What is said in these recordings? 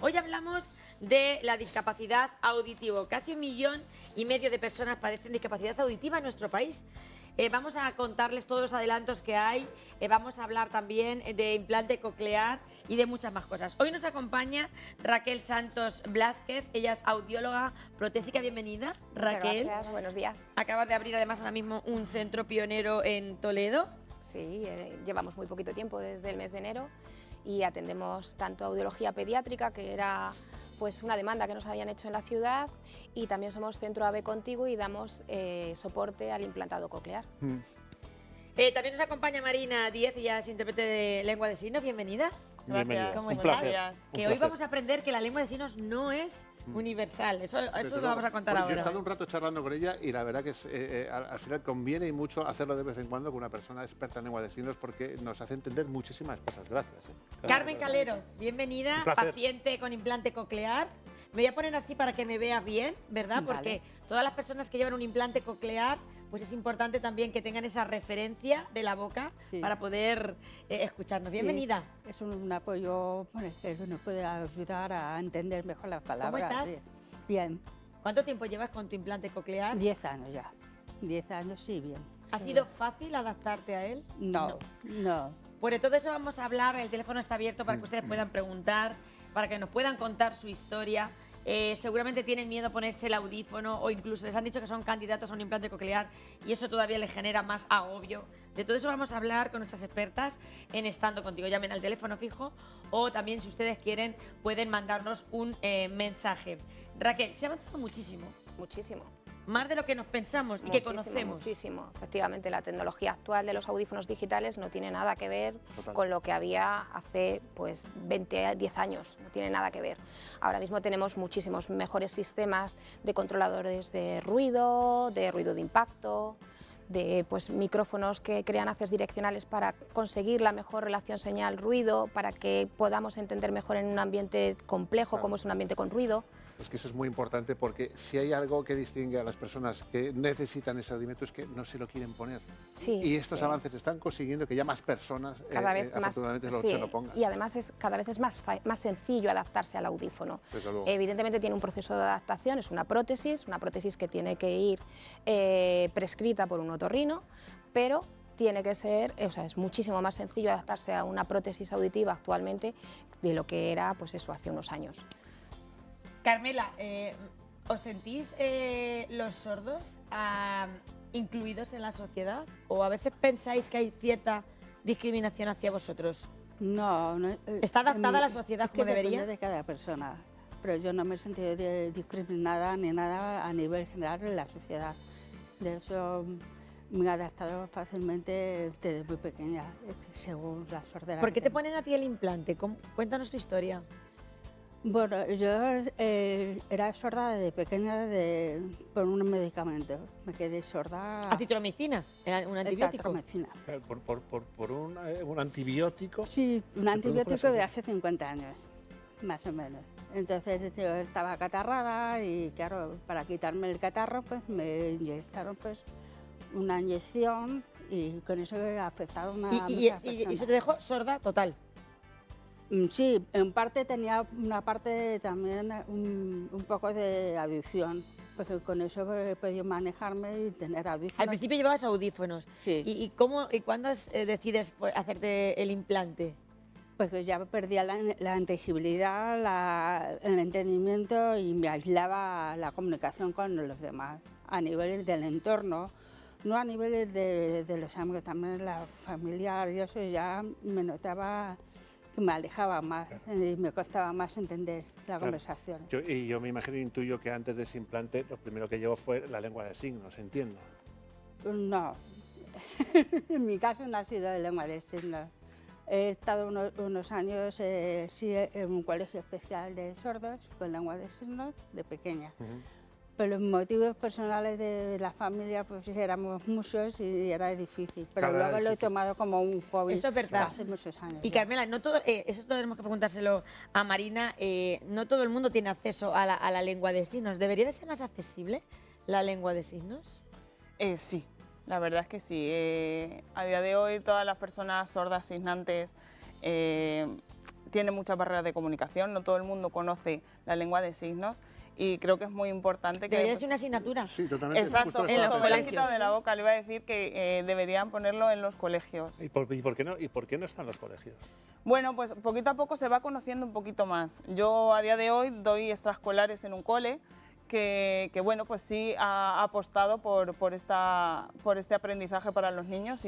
Hoy hablamos de la discapacidad auditiva. Casi 1,5 millones de personas padecen discapacidad auditiva en nuestro país. Vamos a contarles todos los adelantos que hay, vamos a hablar también de implante coclear y de muchas más cosas. Hoy nos acompaña Raquel Santos Blázquez, ella es audióloga protésica. Bienvenida, Raquel. Muchas gracias, buenos días. Acabas de abrir además ahora mismo un centro pionero en Toledo. Sí, llevamos muy poquito tiempo, desde el mes de enero, y atendemos tanto audiología pediátrica, que era pues una demanda que nos habían hecho en la ciudad, y también somos centro AVE Contigo y damos soporte al implantado coclear. También nos acompaña Marina Díez, ella es intérprete de lengua de signos. Bienvenida. Bienvenida. ¿Cómo Un estás? placer. Que hoy vamos a aprender que la lengua de signos no es universal. Eso lo vamos a contar Bueno, ahora. Yo he estado un rato charlando con ella y la verdad que al final conviene y mucho hacerlo de vez en cuando con una persona experta en lengua de signos, porque nos hace entender muchísimas cosas. Gracias. Carmen Calero, bienvenida, Un placer. paciente con implante coclear. Me voy a poner así para que me veas bien, ¿verdad? Vale. Porque todas las personas que llevan un implante coclear, pues es importante también que tengan esa referencia de la boca Sí. para poder escucharnos. Bienvenida. Sí, es un apoyo que nos puede ayudar a entender mejor las palabras. estás? Sí. Bien, ¿Cuánto tiempo llevas con tu implante coclear? 10 años ya. 10 años, sí, bien. ¿Ha Sí. sido fácil adaptarte a él? No, no. Pues de todo eso vamos a hablar, el teléfono está abierto para que ustedes puedan preguntar, para que nos puedan contar su historia. Seguramente tienen miedo a ponerse el audífono o incluso les han dicho que son candidatos a un implante coclear y eso todavía les genera más agobio. De todo eso vamos a hablar con nuestras expertas en Estando Contigo. Llamen al teléfono fijo o también, si ustedes quieren, pueden mandarnos un mensaje. Raquel, se ha avanzado muchísimo, Muchísimo. más de lo que nos pensamos y que conocemos. Muchísimo. Efectivamente, la tecnología actual de los audífonos digitales no tiene nada que ver Total. con lo que había hace 10 años. No tiene nada que ver. Ahora mismo tenemos muchísimos mejores sistemas de controladores de ruido de impacto, de micrófonos que crean haces direccionales para conseguir la mejor relación señal-ruido, para que podamos entender mejor en un ambiente complejo, Claro. como es un ambiente con ruido. Es que eso es muy importante, porque si hay algo que distingue a las personas que necesitan ese audímetro es que no se lo quieren poner. Sí, Y estos sí. avances están consiguiendo que ya más personas Cada vez más, afortunadamente sí, se lo pongan. y además cada vez es más sencillo adaptarse al audífono. Desde luego. Evidentemente tiene un proceso de adaptación, es una prótesis que tiene que ir prescrita por un otorrino, pero tiene que ser, es muchísimo más sencillo adaptarse a una prótesis auditiva actualmente de lo que era hace unos años. Carmela, ¿os sentís los sordos incluidos en la sociedad? ¿O a veces pensáis que hay cierta discriminación hacia vosotros? No, ¿Está adaptada a la sociedad es que como debería? depende de cada persona. Pero yo no me he sentido discriminada ni nada a nivel general en la sociedad. De eso me he adaptado fácilmente desde muy pequeña, según la sordera. ¿Por que qué te tengo. ponen a ti el implante? Cuéntanos tu historia. Bueno, yo era sorda desde pequeña por un medicamento. Me quedé sorda. Acitromicina, un antibiótico. Tetromicina. Por un antibiótico. Sí, un produjo antibiótico la de hace 50 años, más o menos. Entonces yo estaba catarrada y claro, para quitarme el catarro pues me inyectaron una inyección y con eso afectaron a Y muchas se personas. te dejó sorda total. Sí, en parte tenía una parte también un poco de adicción, porque con eso he podido manejarme y tener audífonos. Al principio llevabas audífonos. Sí. ¿Y cuándo decides hacerte el implante? Pues que ya perdía la inteligibilidad, el entendimiento y me aislaba la comunicación con los demás, a nivel del entorno, no a nivel de los amigos, también la familia, y eso ya me notaba que me alejaba más y me costaba más entender la conversación. Yo me imagino, intuyo que antes de ese implante lo primero que llegó fue la lengua de signos, entiendo. No, en mi caso no ha sido de lengua de signos. He estado unos años sí, en un colegio especial de sordos con lengua de signos de pequeña. Pero los motivos personales de la familia, pues éramos muchos y era difícil. Pero Claro, luego era lo he difícil. tomado como un hobby. Eso es verdad. Hace muchos años. Y ya. Carmela, no todo, eso tenemos que preguntárselo a Marina, no todo el mundo tiene acceso a la lengua de signos. ¿Debería de ser más accesible la lengua de signos? Sí, la verdad es que sí. A día de hoy todas las personas sordas, signantes, tiene muchas barreras de comunicación, no todo el mundo conoce la lengua de signos y creo que es muy importante que... Debería ser una asignatura. Sí, totalmente. Exacto, Justo lo en estaba los me lo han pensando. quitado de la boca, le iba a decir que deberían ponerlo en los colegios. ¿Y por qué no están los colegios? Bueno, pues poquito a poco se va conociendo un poquito más. Yo a día de hoy doy extraescolares en un cole que bueno, pues sí ha apostado por este aprendizaje para los niños,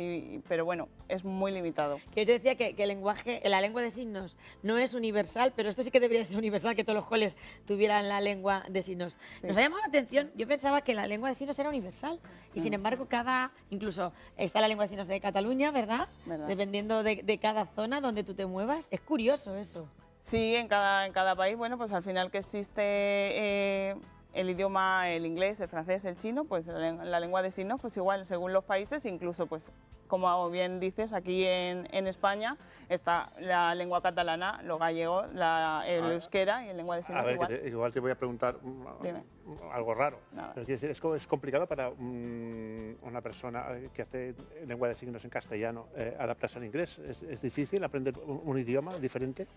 pero bueno, es muy limitado. Que yo te decía que el lenguaje, la lengua de signos no es universal, pero esto sí que debería ser universal, que todos los coles tuvieran la lengua de signos. Sí. Nos ha llamado la atención, yo pensaba que la lengua de signos era universal y sin embargo incluso está la lengua de signos de Cataluña, ¿verdad? ¿Verdad? Dependiendo de cada zona donde tú te muevas. Es curioso eso. Sí, en cada país, bueno, pues al final que existe el idioma, el inglés, el francés, el chino, pues la lengua de signos, pues igual, según los países, incluso, pues como bien dices, aquí en España está la lengua catalana, lo gallego, el euskera y en lengua de A signos ver, igual. igual te voy a preguntar Dime. algo raro. Nada. Pero quiero decir, es complicado para una persona que hace lengua de signos en castellano adaptarse al inglés. ¿Es difícil aprender un idioma diferente?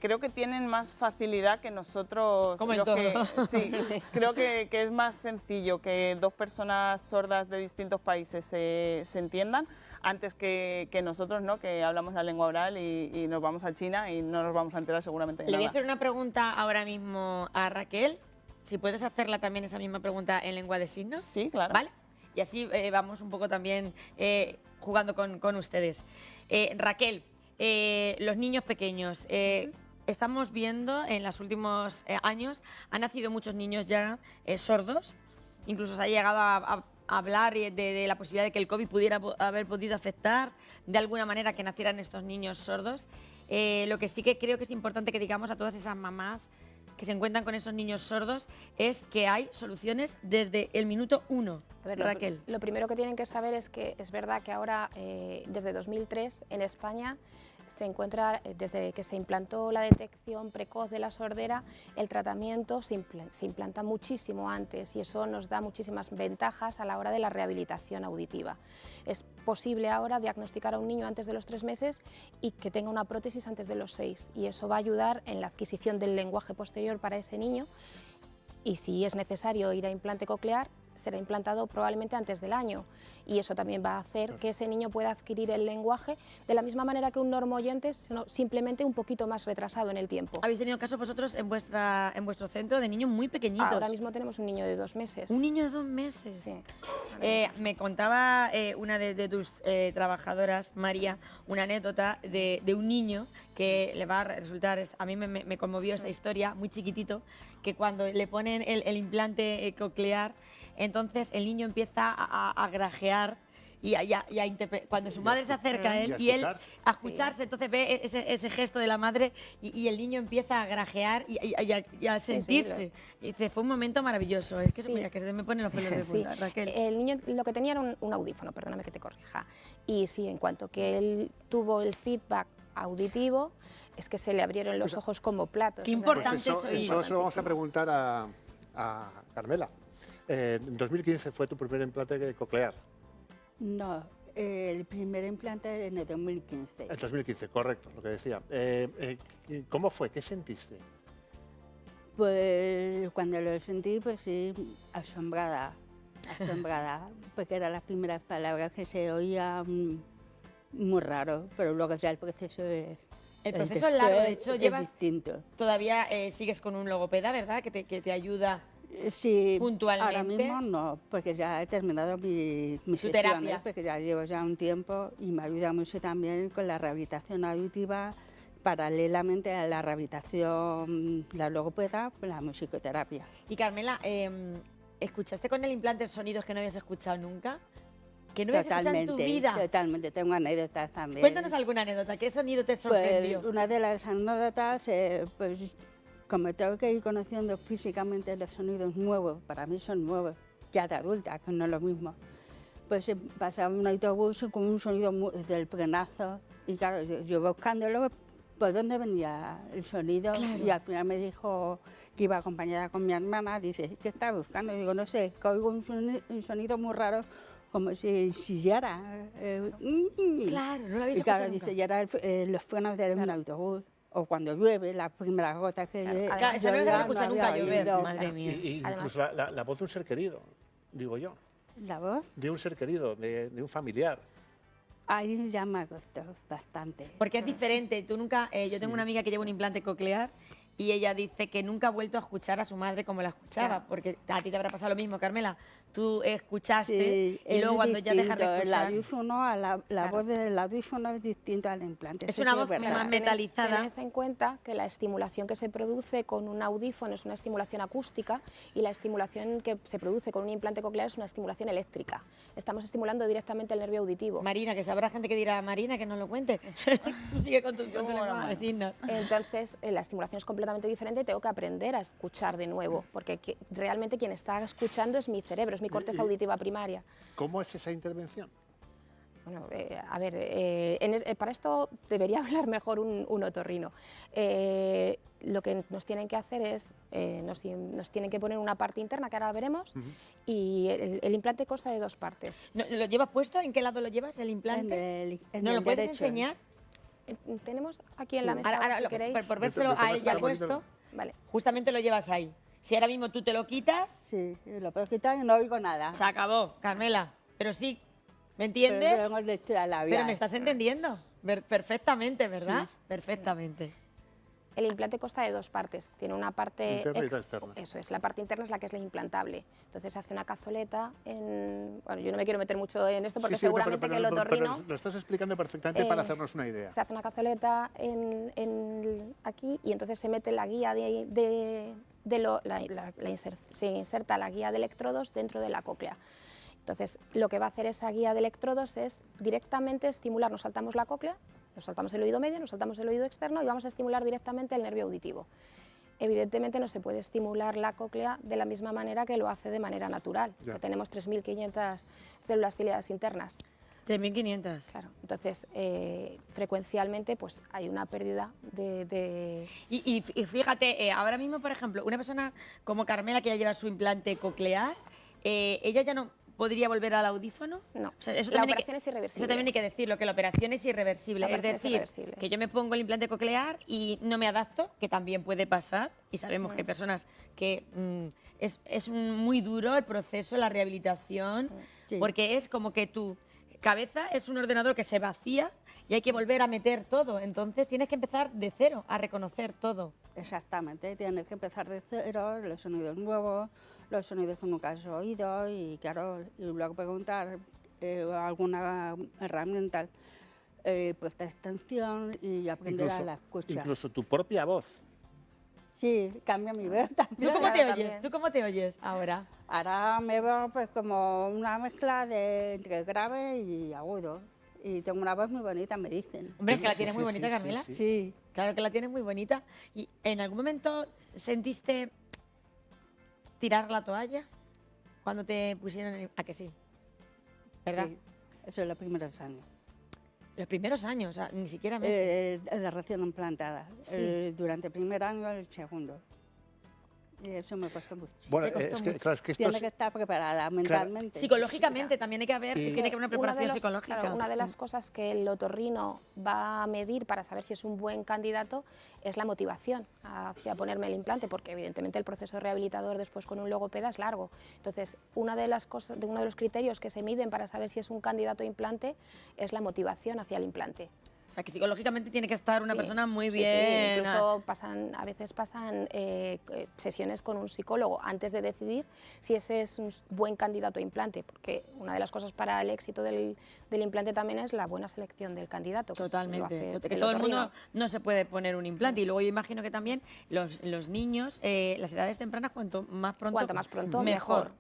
Creo que tienen más facilidad que nosotros. Como en los que- todo. sí, creo que es más sencillo que dos personas sordas de distintos países se entiendan antes que nosotros, ¿no? Que hablamos la lengua oral y nos vamos a China y no nos vamos a enterar seguramente de Le voy a nada. hacer una pregunta ahora mismo a Raquel. Si puedes hacerla también esa misma pregunta en lengua de signos. Sí, claro. ¿Vale? Y así vamos un poco también jugando con ustedes. Raquel, los niños pequeños. Estamos viendo en los últimos años, han nacido muchos niños ya sordos. Incluso se ha llegado a hablar de la posibilidad de que el COVID pudiera haber podido afectar de alguna manera que nacieran estos niños sordos. Lo que sí que creo que es importante que digamos a todas esas mamás que se encuentran con esos niños sordos es que hay soluciones desde el minuto 1. A ver, Raquel. lo primero que tienen que saber es que es verdad que ahora, desde 2003, en España, se encuentra, desde que se implantó la detección precoz de la sordera, el tratamiento se implanta muchísimo antes y eso nos da muchísimas ventajas a la hora de la rehabilitación auditiva. Es posible ahora diagnosticar a un niño antes de los 3 meses y que tenga una prótesis antes de los 6 y eso va a ayudar en la adquisición del lenguaje posterior para ese niño y si es necesario ir a implante coclear, será implantado probablemente antes del año y eso también va a hacer que ese niño pueda adquirir el lenguaje de la misma manera que un normoyente, sino simplemente un poquito más retrasado en el tiempo. ¿Habéis tenido casos vosotros en vuestro centro de niños muy pequeñitos? Ahora mismo tenemos un niño de 2 meses. Un niño de 2 meses. Sí. Me contaba una de tus trabajadoras, María, una anécdota de un niño que le va a resultar, a mí me conmovió esta historia, muy chiquitito, que cuando le ponen el implante coclear, entonces el niño empieza a grajear y cuando su madre se acerca a él Y y él escucharse. a escucharse, entonces ve ese gesto de la madre y el niño empieza a grajear y a Sí, sí, sentirse. Y dice, fue un momento maravilloso. Es que, Sí. mira, que se me ponen los pelos de Sí, punta, Raquel. el niño lo que tenía era un audífono, perdóname que te corrija. Y sí, en cuanto que él tuvo el feedback auditivo, es que se le abrieron los ojos como platos. Qué O sea, importante Pues es oír. eso se lo vamos a preguntar a Carmela. En 2015 fue tu primer implante coclear. No, el primer implante en el 2015. En 2015, correcto, lo que decía. ¿Cómo fue? ¿Qué sentiste? Pues cuando lo sentí, pues sí, asombrada, porque eran las primeras palabras que se oían muy raro, pero luego ya el proceso es... El proceso es largo, de hecho, es llevas distinto. todavía sigues con un logopeda, ¿verdad? Que te ayuda. Sí, puntualmente. ahora mismo no, porque ya he terminado mis Tu sesiones, terapia. porque ya llevo ya un tiempo y me ayuda mucho también con la rehabilitación auditiva, paralelamente a la rehabilitación, la logopeda, la musicoterapia. Y Carmela, ¿escuchaste con el implante sonidos que no habías escuchado nunca? ¿Que no habías escuchado en tu vida? Totalmente, tengo anécdotas también. Cuéntanos alguna anécdota. ¿Qué sonido te sorprendió? Pues una de las anécdotas, pues como tengo que ir conociendo físicamente los sonidos nuevos, para mí son nuevos, ya de adulta, que no es lo mismo. Pues pasaba un autobús con un sonido del frenazo y claro, yo buscándolo, ¿por dónde venía el sonido? Claro. Y al final me dijo que iba acompañada con mi hermana, dice, ¿qué estaba buscando? Y digo, no sé, que oigo un sonido muy raro, como si chillara. Claro, no lo habías Y claro, escuchado nunca. dice, ya era los frenos de un autobús. o cuando llueve, las primeras gotas que Claro, esa no se llovía, escucha no nunca había llover, oído. madre mía. Y Además- incluso la voz de un ser querido, digo yo, La voz, de un ser querido, de un familiar. ahí ya me costó bastante. Porque es diferente. Tú nunca, yo tengo una amiga que lleva un implante coclear y ella dice que nunca ha vuelto a escuchar a su madre como la escuchaba. Claro. Porque a ti te habrá pasado lo mismo, Carmela. Tú escuchaste Sí, y luego es cuando ya dejas de distinto, el escuchar... audífono, la voz del audífono es distinto al implante. Es eso una sí voz verdad. más metalizada. Tened en cuenta que la estimulación que se produce con un audífono es una estimulación acústica y la estimulación que se produce con un implante coclear es una estimulación eléctrica. Estamos estimulando directamente el nervio auditivo. Marina, que sabrá gente que dirá, Marina, que nos lo cuente. Tú sigue con tu lenguaje de signos. Entonces, la estimulación es completamente diferente y tengo que aprender a escuchar de nuevo, porque realmente quien está escuchando es mi cerebro, es mi corteza auditiva primaria. ¿Cómo es esa intervención? Bueno, a ver, para esto debería hablar mejor un otorrino. Lo que nos tienen que hacer es, nos tienen que poner una parte interna, que ahora veremos, y el implante consta de dos partes. ¿Lo llevas puesto? ¿En qué lado lo llevas, el implante? En ¿Nos el lo puedes derecho. enseñar? Tenemos aquí en la mesa, Ahora, si queréis. por vérselo a él ya Vale, puesto, Vale. justamente lo llevas ahí. Si ahora mismo tú te lo quitas, Sí, lo puedo quitar y no oigo nada. se acabó, Carmela. Pero sí, ¿me Pero entiendes? tengo lectura labial. Pero me estás entendiendo perfectamente, ¿verdad? Perfectamente. El implante consta de dos partes. Tiene una parte Interna y externa. Eso es, la parte interna es la que es la implantable. Entonces se hace una cazoleta bueno, yo no me quiero meter mucho en esto porque Sí, sí, seguramente que el otorrino pero lo estás explicando perfectamente para hacernos una idea. se hace una cazoleta aquí y entonces se mete la guía se inserta la guía de electrodos dentro de la cóclea. Entonces, lo que va a hacer esa guía de electrodos es directamente estimular, nos saltamos la cóclea, nos saltamos el oído medio, nos saltamos el oído externo y vamos a estimular directamente el nervio auditivo. Evidentemente no se puede estimular la cóclea de la misma manera que lo hace de manera natural, Ya. que tenemos 3.500 células ciliadas internas. 3.500. Claro, entonces frecuencialmente pues hay una pérdida de... Y fíjate, ahora mismo, por ejemplo, una persona como Carmela que ya lleva su implante coclear, ella ya no podría volver al audífono. No, O sea, eso la también operación es irreversible. Eso también hay que decirlo, que la operación es irreversible. La Es operación es decir, irreversible. que yo me pongo el implante coclear y no me adapto, que también puede pasar, y sabemos que hay personas que es muy duro el proceso, la rehabilitación, Sí. porque es como que tu cabeza es un ordenador que se vacía y hay que volver a meter todo. Entonces tienes que empezar de cero, a reconocer todo. Exactamente, tienes que empezar de cero, los sonidos nuevos, los sonidos que nunca has oído y claro, y luego preguntar alguna herramienta, puesta extensión y aprender a la escucha. Incluso tu propia voz. Sí, cambia mi voz también. ¿Tú cómo te Claro, oyes? también. ¿Tú cómo te oyes ahora? Ahora me veo pues como una mezcla entre grave y agudo. Y tengo una voz muy bonita, me dicen. Hombre, es que la Sí, tienes sí, muy sí, bonita, sí, Carmela. sí. Sí, Claro que la tienes muy bonita. ¿Y en algún momento sentiste tirar la toalla cuando te pusieron a que sí? ¿Verdad? sí, eso es los primeros años. Los primeros años, o sea, ni siquiera meses. De recién implantada. Sí. Durante el primer año y el segundo. Y eso me costó mucho. Bueno, Te costó es que, mucho. claro, es que esto Tiene es- que estar preparada mentalmente. Psicológicamente también hay que haber, Y- tiene que haber una preparación Uno de los- psicológica. claro, una de las cosas que el otorrino va a medir para saber si es un buen candidato es la motivación hacia ponerme el implante, porque evidentemente el proceso rehabilitador después con un logopeda es largo. Entonces, uno de los criterios que se miden para saber si es un candidato a implante es la motivación hacia el implante. O sea, que psicológicamente tiene que estar una Sí, persona muy sí, bien. sí, incluso a veces pasan sesiones con un psicólogo antes de decidir si ese es un buen candidato a implante, porque una de las cosas para el éxito del implante también es la buena selección del candidato. que lo Totalmente. hace Que el todo el otorrino. mundo no se puede poner un implante. Y luego yo imagino que también los niños, las edades tempranas, cuanto más pronto, mejor.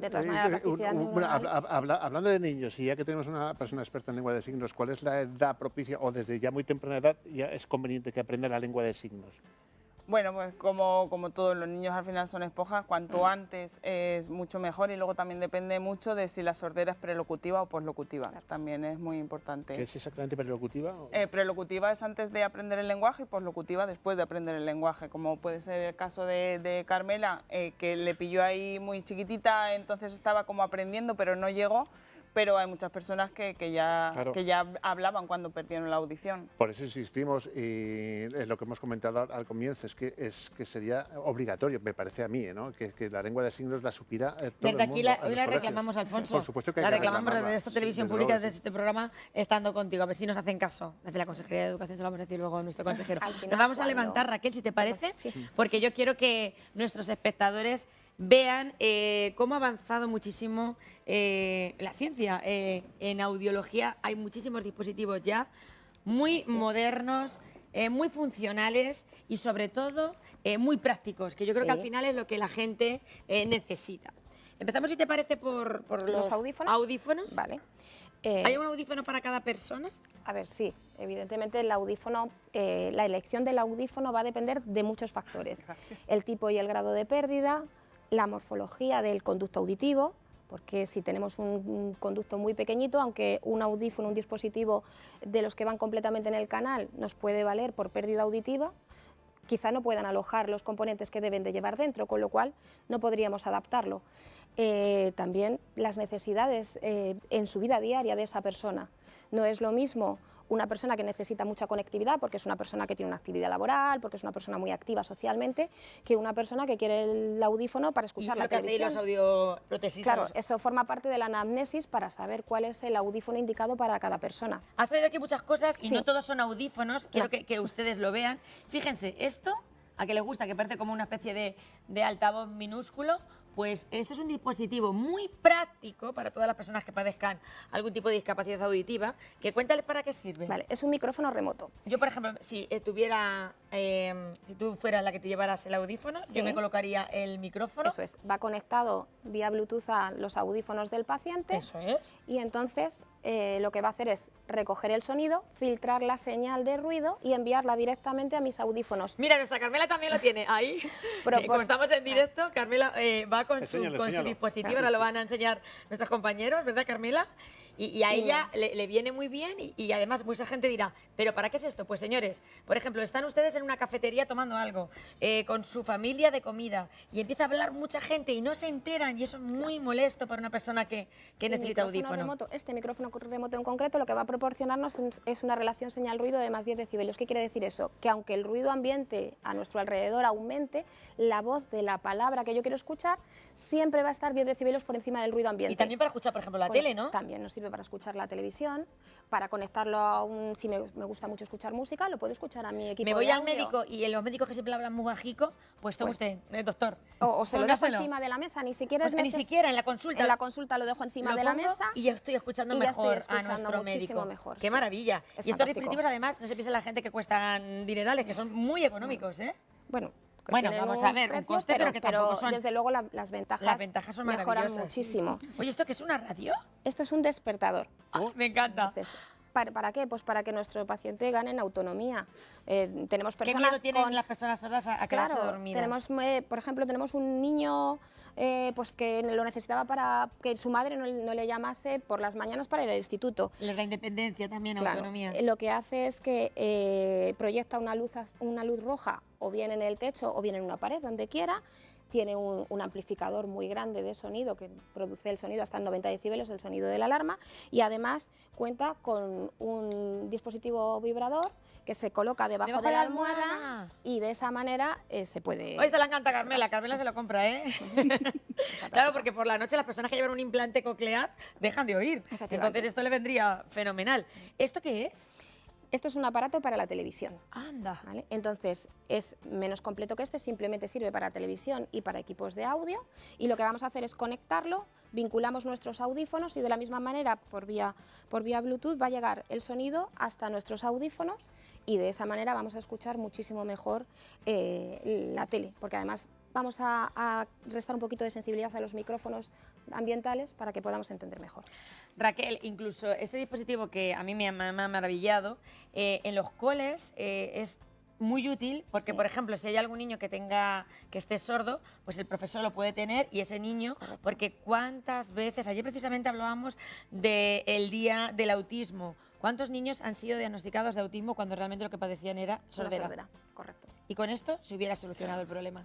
De todas maneras, la plasticidad bueno, neuronal... hablando de niños, y ya que tenemos una persona experta en lengua de signos, ¿cuál es la edad propicia o desde ya muy temprana edad ya es conveniente que aprenda la lengua de signos? Bueno, pues como todos los niños al final son esponjas, cuanto antes es mucho mejor y luego también depende mucho de si la sordera es prelocutiva o poslocutiva. También es muy importante. ¿Qué es exactamente prelocutiva? Prelocutiva es antes de aprender el lenguaje y poslocutiva después de aprender el lenguaje, como puede ser el caso de Carmela, que le pilló ahí muy chiquitita, entonces estaba como aprendiendo pero no llegó. pero hay muchas personas Claro. que ya hablaban cuando perdieron la audición. Por eso insistimos, y es lo que hemos comentado al comienzo, es que sería obligatorio, me parece a mí, ¿no? que la lengua de signos la supiera todo Desde el aquí mundo. hoy la reclamamos, Alfonso. Por supuesto que hay la que reclamamos reclamarla. desde esta televisión Desde pública, luego que desde este programa, estando contigo. A ver si nos hacen caso. Desde la Consejería de Educación se lo vamos a decir luego a nuestro consejero. Al final, Nos vamos a cuando- levantar, Raquel, si te parece, Sí. porque yo quiero que nuestros espectadores vean cómo ha avanzado muchísimo la ciencia. En audiología hay muchísimos dispositivos ya muy modernos, muy funcionales y sobre todo muy prácticos, que yo creo que Sí. al final es lo que la gente necesita. Empezamos, si te parece, por los audífonos. Vale. ¿Hay un audífono para cada persona? A ver, sí, evidentemente el audífono, la elección del audífono va a depender de muchos factores. El tipo y el grado de pérdida, la morfología del conducto auditivo, porque si tenemos un conducto muy pequeñito, aunque un audífono, un dispositivo de los que van completamente en el canal, nos puede valer por pérdida auditiva, quizá no puedan alojar los componentes que deben de llevar dentro, con lo cual no podríamos adaptarlo. También las necesidades en su vida diaria de esa persona. No es lo mismo una persona que necesita mucha conectividad porque es una persona que tiene una actividad laboral, porque es una persona muy activa socialmente, que una persona que quiere el audífono para escuchar Y la lo que hacéis televisión. los audioprotesistas. Claro, eso forma parte de la anamnesis para saber cuál es el audífono indicado para cada persona. Has traído aquí muchas cosas y Sí. no todos son audífonos. Quiero No. que ustedes lo vean. Fíjense, esto, a que les gusta, que parece como una especie de altavoz minúsculo, pues esto es un dispositivo muy práctico para todas las personas que padezcan algún tipo de discapacidad auditiva. Que cuéntales para qué sirve. Vale, es un micrófono remoto. Yo, por ejemplo, si si tú fueras la que te llevaras el audífono, Sí. yo me colocaría el micrófono. Eso es, va conectado vía Bluetooth a los audífonos del paciente. Eso es. Y entonces lo que va a hacer es recoger el sonido, filtrar la señal de ruido y enviarla directamente a mis audífonos. Mira, nuestra Carmela también lo tiene ahí. Pero Como por- estamos en directo, Carmela va con Enséñalo, su enséñalo. dispositivo, Claro, ahora sí, lo sí. van a enseñar nuestros compañeros, ¿verdad, Carmela? Y a Sí. ella le viene muy bien y además mucha gente dirá, ¿pero para qué es esto? Pues señores, por ejemplo, están ustedes en una cafetería tomando algo, con su familia de comida y empieza a hablar mucha gente y no se enteran y eso es muy molesto para una persona que El necesita micrófono audífono. remoto, este micrófono remoto en concreto, lo que va a proporcionarnos es una relación señal-ruido de más 10 decibelios. ¿Qué quiere decir eso? Que aunque el ruido ambiente a nuestro alrededor aumente, la voz de la palabra que yo quiero escuchar siempre va a estar 10 decibelios por encima del ruido ambiente. Y también para escuchar, por ejemplo, la Bueno, tele, ¿no? También nos sirve para escuchar la televisión, para conectarlo a si me gusta mucho escuchar música, lo puedo escuchar a mi equipo Me voy de al audio. médico y los médicos que siempre hablan muy bajico, pues tome usted, doctor. O se lo dejo póngaselo. encima de la mesa, ni siquiera Pues es ni neces- siquiera en la consulta. En la consulta lo dejo encima Lo de la pongo mesa y ya estoy escuchando y ya estoy mejor a escuchando nuestro muchísimo médico. mejor, Qué sí. maravilla. Es Y estos fantástico. dispositivos además, no se piensa la gente que cuestan dinerales, que son muy económicos, ¿eh? Bueno, Bueno, tienen vamos a ver, un coste, pero que tampoco son- desde luego las ventajas, son mejoran maravillosas. muchísimo. Oye, ¿esto qué es una radio? Esto es un despertador. Ay, me encanta. Entonces, ¿para qué? Pues para que nuestro paciente gane en autonomía. Tenemos ¿Qué personas miedo tienen con... las personas sordas a quedarse Claro, dormidas? tenemos, por ejemplo, tenemos un niño pues que lo necesitaba para que su madre no le llamase por las mañanas para ir al instituto. Les da independencia también, Claro, autonomía. lo que hace es que proyecta una luz roja o bien en el techo o bien en una pared, donde quiera. Tiene un amplificador muy grande de sonido que produce el sonido hasta 90 decibelios, el sonido de la alarma, y además cuenta con un dispositivo vibrador que se coloca debajo de la almohada y de esa manera se puede... Hoy se la encanta a Carmela, Carmela se lo compra, ¿eh? Claro, porque por la noche las personas que llevan un implante coclear dejan de oír. Efectivamente. Entonces esto le vendría fenomenal. ¿Esto qué es? Esto es un aparato para la televisión. Anda. ¿Vale? Entonces es menos completo que este, simplemente sirve para televisión y para equipos de audio, y lo que vamos a hacer es conectarlo, vinculamos nuestros audífonos y de la misma manera por vía Bluetooth va a llegar el sonido hasta nuestros audífonos y de esa manera vamos a escuchar muchísimo mejor la tele, porque además vamos a restar un poquito de sensibilidad a los micrófonos ambientales para que podamos entender mejor. Raquel, incluso este dispositivo que a mí me ha maravillado, en los coles es muy útil porque, Sí. por ejemplo, si hay algún niño que esté sordo, pues el profesor lo puede tener y ese niño, porque cuántas veces, ayer precisamente hablábamos del día del autismo, ¿cuántos niños han sido diagnosticados de autismo cuando realmente lo que padecían era Una sordera? sordera, correcto. Y con esto se hubiera solucionado el problema.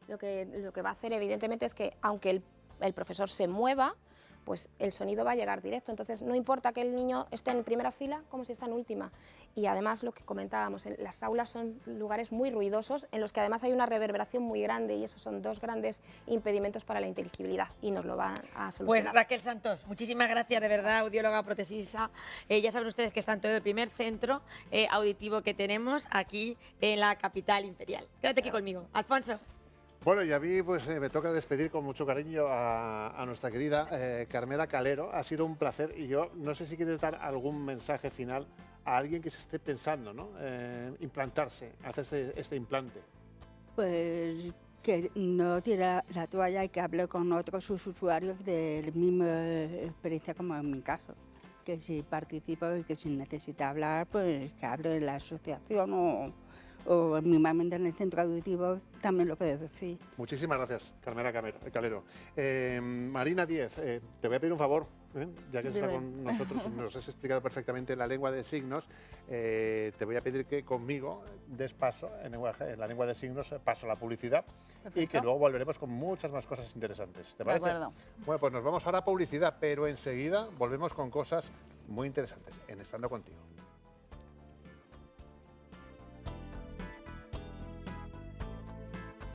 Lo que va a hacer evidentemente es que aunque el profesor se mueva, pues el sonido va a llegar directo. Entonces no importa que el niño esté en primera fila como si está en última. Y además lo que comentábamos, las aulas son lugares muy ruidosos en los que además hay una reverberación muy grande y esos son dos grandes impedimentos para la inteligibilidad y nos lo van a Pues solucionar. Raquel Santos, muchísimas gracias, de verdad, audióloga protesista. Ya saben ustedes que está en todo el primer centro auditivo que tenemos aquí en la capital imperial. Quédate aquí conmigo. Alfonso. Bueno, y a mí pues, me toca despedir con mucho cariño a nuestra querida Carmela Calero. Ha sido un placer y yo no sé si quieres dar algún mensaje final a alguien que se esté pensando, ¿no? Implantarse, hacerse este implante. Pues que no tire la toalla y que hable con otros usuarios de la misma experiencia como en mi caso. Que si participo y que si necesita hablar, pues que hable en la asociación o mismamente en el centro auditivo también lo puede decir. Muchísimas gracias, Carmela Calero. Marina Díez, te voy a pedir un favor, ya que está con nosotros, nos has explicado perfectamente la lengua de signos, te voy a pedir que conmigo des paso en la lengua de signos, paso la publicidad. Perfecto. Y que luego volveremos con muchas más cosas interesantes. ¿Te parece? De acuerdo. Bueno, pues nos vamos ahora a publicidad, pero enseguida volvemos con cosas muy interesantes en Estando Contigo.